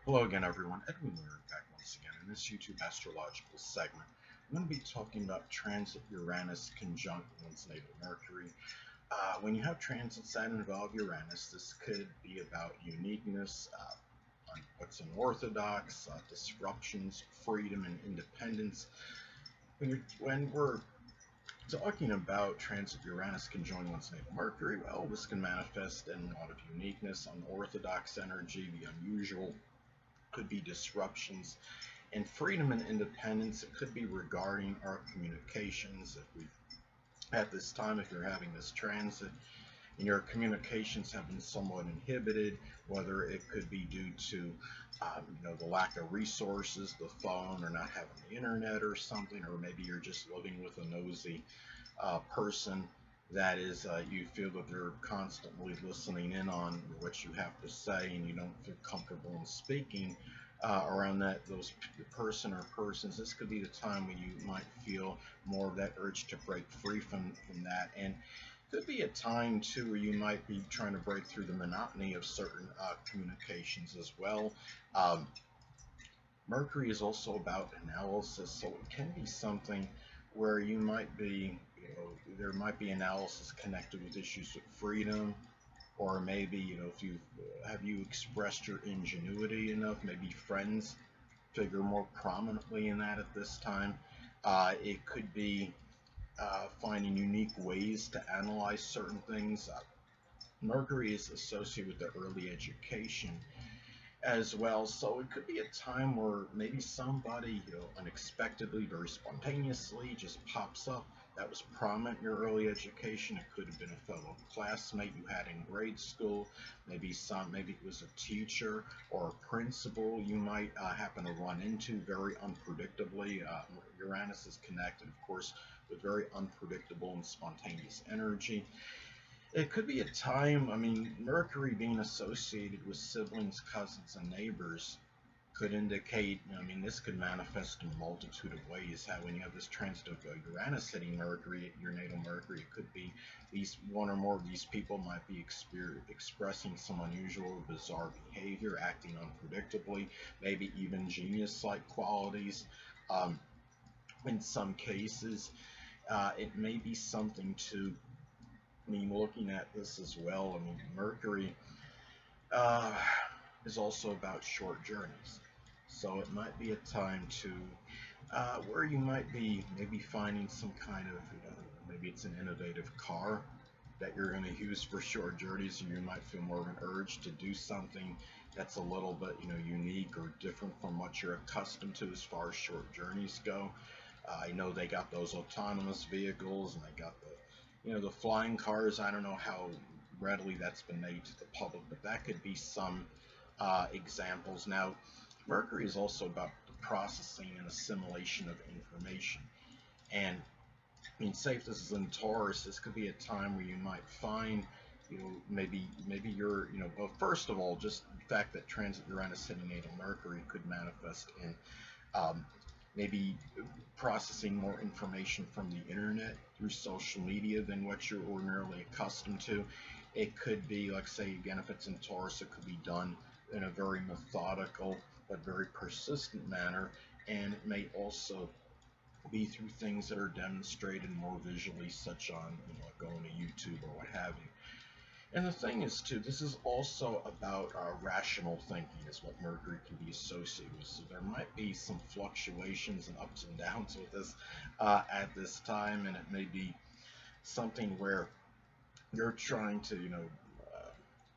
Hello again, everyone. Edwin Learnard back once again in this YouTube astrological segment. I'm going to be talking about transit Uranus conjunct one's natal Mercury. When you have transits that involve Uranus, this could be about uniqueness, what's unorthodox, disruptions, freedom, and independence. When we're talking about transit Uranus conjoining one's natal Mercury, well, this can manifest in a lot of uniqueness, unorthodox energy, the unusual, could be disruptions, and freedom and independence. It could be regarding our communications. If we at this time, if you're having this transit and your communications have been somewhat inhibited, whether it could be due to the lack of resources, the phone, or not having the internet or something, or maybe you're just living with a nosy person that is you feel that they're constantly listening in on what you have to say and you don't feel comfortable in speaking around those person or persons. This could be the time when you might feel more of that urge to break free from that, and could be a time too where you might be trying to break through the monotony of certain communications as well. um, Mercury is also about analysis, so it can be something where you might be, there might be analysis connected with issues of freedom, or maybe, if you have you expressed your ingenuity enough, maybe friends figure more prominently in that at this time. It could be finding unique ways to analyze certain things. Mercury is associated with the early education as well. So it could be a time where maybe somebody, unexpectedly, very spontaneously just pops up that was prominent in your early education. It could have been a fellow classmate you had in grade school, maybe it was a teacher or a principal you might happen to run into very unpredictably. Uranus is connected, of course, with very unpredictable and spontaneous energy. It could be a time, I mean, Mercury being associated with siblings, cousins, and neighbors could indicate, I mean, this could manifest in a multitude of ways. How when you have this transit of Uranus hitting Mercury, your natal Mercury, it could be these one or more of these people might be expressing some unusual or bizarre behavior, acting unpredictably, maybe even genius-like qualities. Um, in some cases, it may be something to, I mean, looking at this as well, I mean, Mercury uh, is also about short journeys. So it might be a time to where you might be maybe finding some kind of, maybe it's an innovative car that you're going to use for short journeys, and you might feel more of an urge to do something that's a little bit, unique or different from what you're accustomed to as far as short journeys go. I know they got those autonomous vehicles, and they got the flying cars. I don't know how readily that's been made to the public, but that could be some examples. Now, Mercury is also about the processing and assimilation of information. And I mean, say if this is in Taurus, this could be a time where you might find, maybe you're, well, first of all, just the fact that transit Uranus hitting natal Mercury could manifest in um, maybe processing more information from the internet through social media than what you're ordinarily accustomed to. It could be, like, say, again, if it's in Taurus, it could be done in a very methodical but very persistent manner, and it may also be through things that are demonstrated more visually, such on, like going to YouTube or what have you. And the thing is, too, this is also about rational thinking, is what Mercury can be associated with. So there might be some fluctuations and ups and downs with this at this time, and it may be something where you're trying to,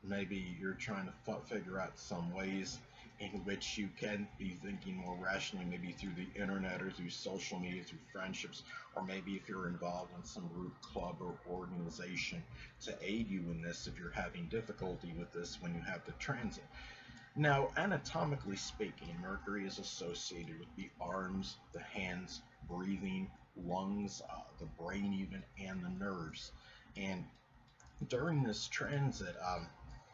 maybe you're trying to figure out some ways in which you can be thinking more rationally, maybe through the internet or through social media, through friendships, or maybe if you're involved in some group, club, or organization to aid you in this if you're having difficulty with this when you have the transit. Now, anatomically speaking, Mercury is associated with the arms, the hands, breathing, lungs, the brain even, and the nerves. And during this transit,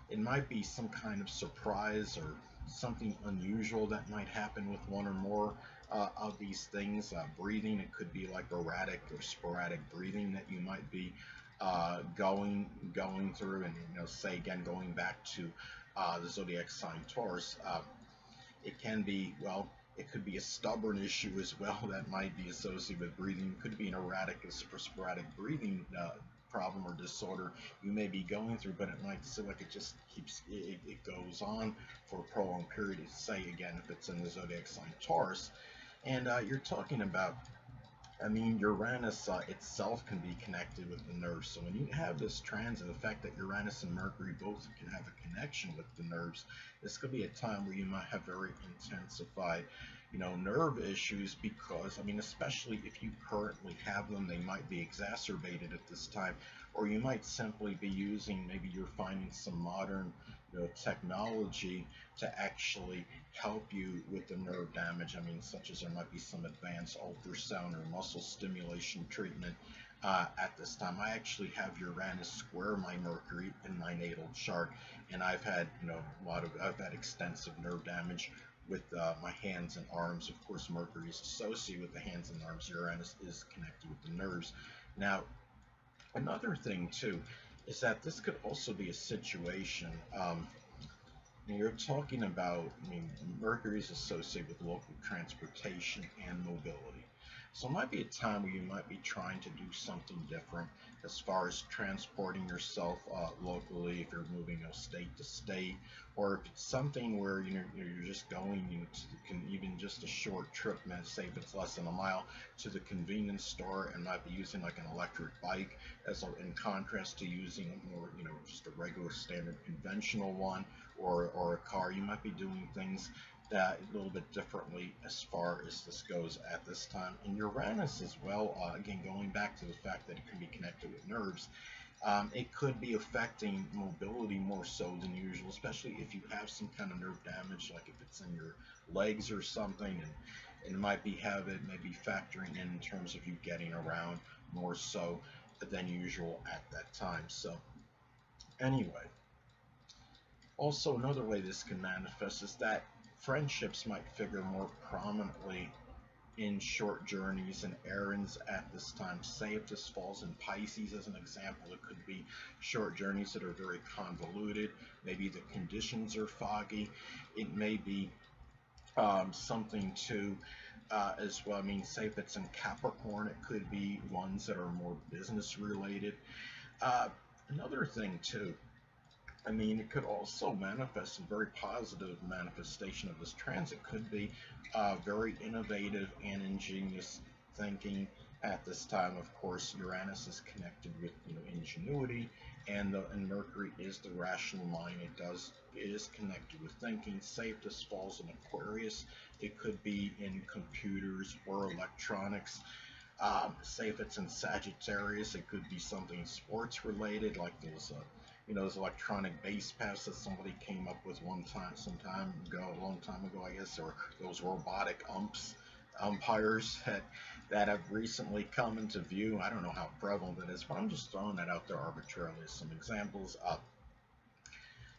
it might be some kind of surprise or something unusual that might happen with one or more of these things. Breathing, it could be like erratic or sporadic breathing that you might be going through, and say again, going back to the zodiac sign Taurus. It can be, well, it could be a stubborn issue as well that might be associated with breathing. It could be an erratic or sporadic breathing problem or disorder you may be going through, but it might seem like it just it goes on for a prolonged period. Say again, if it's in the zodiac sign Taurus, and you're talking about, I mean, Uranus itself can be connected with the nerves. So when you have this transit, the fact that Uranus and Mercury both can have a connection with the nerves, this could be a time where you might have very intensified, nerve issues because, I mean, especially if you currently have them, they might be exacerbated at this time, or you might simply be using, maybe you're finding some modern, technology to actually help you with the nerve damage. I mean, such as there might be some advanced ultrasound or muscle stimulation treatment at this time. I actually have Uranus square my Mercury in my natal chart, and I've had, I've had extensive nerve damage with my hands and arms. Of course, Mercury is associated with the hands and arms. Uranus is connected with the nerves. Now, another thing too is that this could also be a situation. You're talking about, I mean, Mercury is associated with local transportation and mobility. So it might be a time where you might be trying to do something different as far as transporting yourself locally, if you're moving state to state, or if it's something where you're just going, even just a short trip, say if it's less than a mile, to the convenience store, and might be using like an electric bike in contrast to using more, just a regular standard conventional one, or a car. You might be doing things that a little bit differently as far as this goes at this time. And Uranus as well, again, going back to the fact that it can be connected with nerves, it could be affecting mobility more so than usual, especially if you have some kind of nerve damage, like if it's in your legs or something, and it might be maybe factoring in terms of you getting around more so than usual at that time. So anyway, also another way this can manifest is that friendships might figure more prominently in short journeys and errands at this time. Say if this falls in Pisces as an example, it could be short journeys that are very convoluted. Maybe the conditions are foggy. It may be something to as well. I mean, say if it's in Capricorn, it could be ones that are more business related. Uh, Another thing too, I mean, it could also manifest, a very positive manifestation of this transit could be very innovative and ingenious thinking at this time. Of course, Uranus is connected with, ingenuity, and Mercury is the rational mind. It is connected with thinking. Say if this falls in Aquarius, it could be in computers or electronics. Say if it's in Sagittarius, it could be something sports related, like those electronic base paths that somebody came up with a long time ago, I guess, or those robotic umpires that have recently come into view. I don't know how prevalent it is, but I'm just throwing that out there arbitrarily as some examples.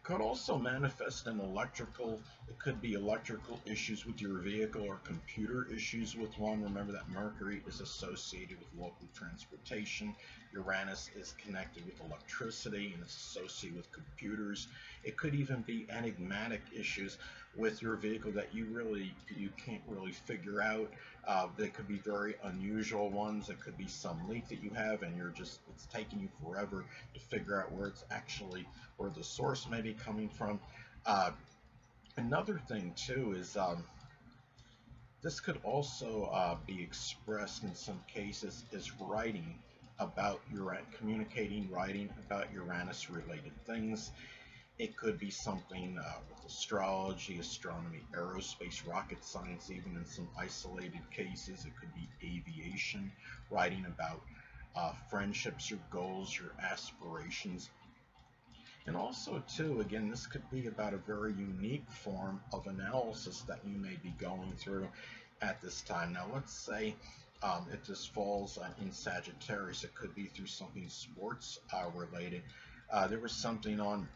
Could also manifest in electrical. It could be electrical issues with your vehicle or computer issues with one. Remember that Mercury is associated with local transportation. Uranus is connected with electricity and it's associated with computers. It could even be enigmatic issues with your vehicle that you can't really figure out. They could be very unusual ones. It could be some leak that you have and it's taking you forever to figure out where the source may be coming from. Another thing too is this could also be expressed in some cases as writing about Uranus related things. It could be something with astrology, astronomy, aerospace, rocket science, even in some isolated cases. It could be aviation, writing about friendships, your goals, your aspirations. And also, too, again, this could be about a very unique form of analysis that you may be going through at this time. Now, let's say if this falls in Sagittarius, it could be through something sports related. There was something on,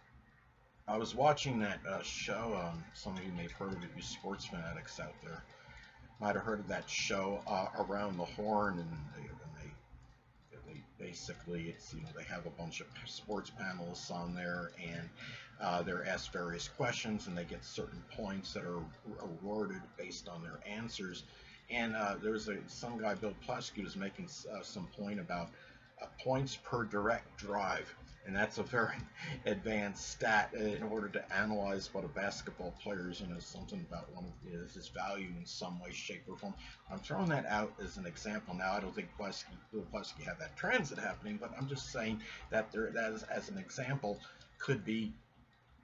I was watching that show, some of you may have heard of it, you sports fanatics out there might have heard of that show, Around the Horn, and basically it's, they have a bunch of sports panelists on there, and They're asked various questions and they get certain points that are awarded based on their answers. And there's some guy, Bill Plesky, was making some point about points per direct drive, and that's a very advanced stat in order to analyze what a basketball player is, something about his value in some way, shape, or form. I'm throwing that out as an example. Now, I don't think Bill Plesky had that transit happening, but I'm just saying that as an example, could be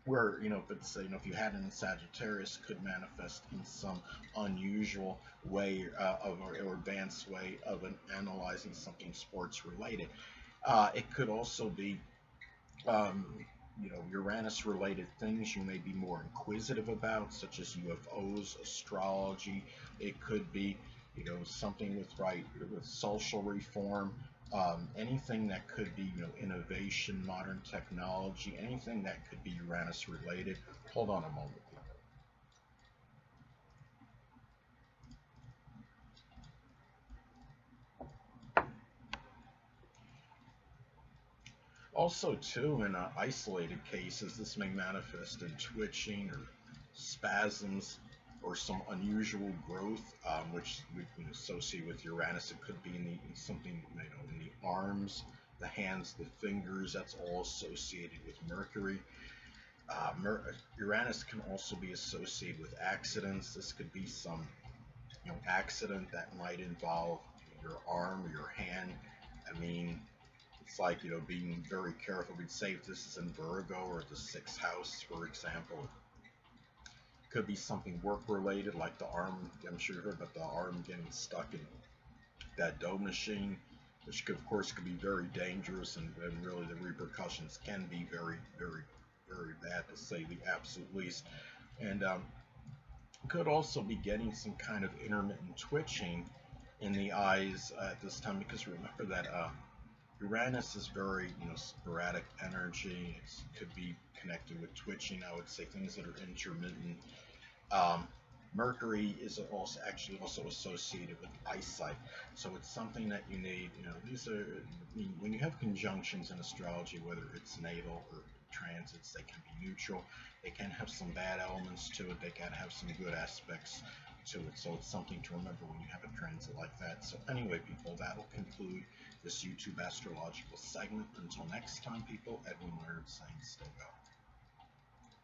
where, if it's, if you had it in Sagittarius, could manifest in some unusual way or advanced way of analyzing something sports related. It could also be, um, Uranus related things you may be more inquisitive about, such as UFOs, astrology. It could be, something with social reform, anything that could be, innovation, modern technology, anything that could be Uranus related. Hold on a moment. Also, too, in isolated cases, this may manifest in twitching or spasms or some unusual growth, which we can associate with Uranus. It could be in something, in the arms, the hands, the fingers. That's all associated with Mercury. Uranus can also be associated with accidents. This could be some, accident that might involve your arm or your hand. I mean, it's like, being very careful. We'd say if this is in Virgo or the sixth house, for example, it could be something work related, like the arm. I'm sure you heard about the arm getting stuck in that dough machine, which could, of course, could be very dangerous, and really the repercussions can be very, very, very bad, to say the absolute least. And could also be getting some kind of intermittent twitching in the eyes at this time, because remember that Uranus is very, sporadic energy. It could be connected with twitching. I would say things that are intermittent. Um, Mercury is also actually also associated with eyesight, so it's something that you need. These are, when you have conjunctions in astrology, whether it's natal or transits, they can be neutral. They can have some bad elements to it. They can have some good aspects to it. So it's something to remember when you have a transit like that. So anyway, people, that'll conclude this YouTube astrological segment. Until next time, people, Edwin Learnard saying stay well.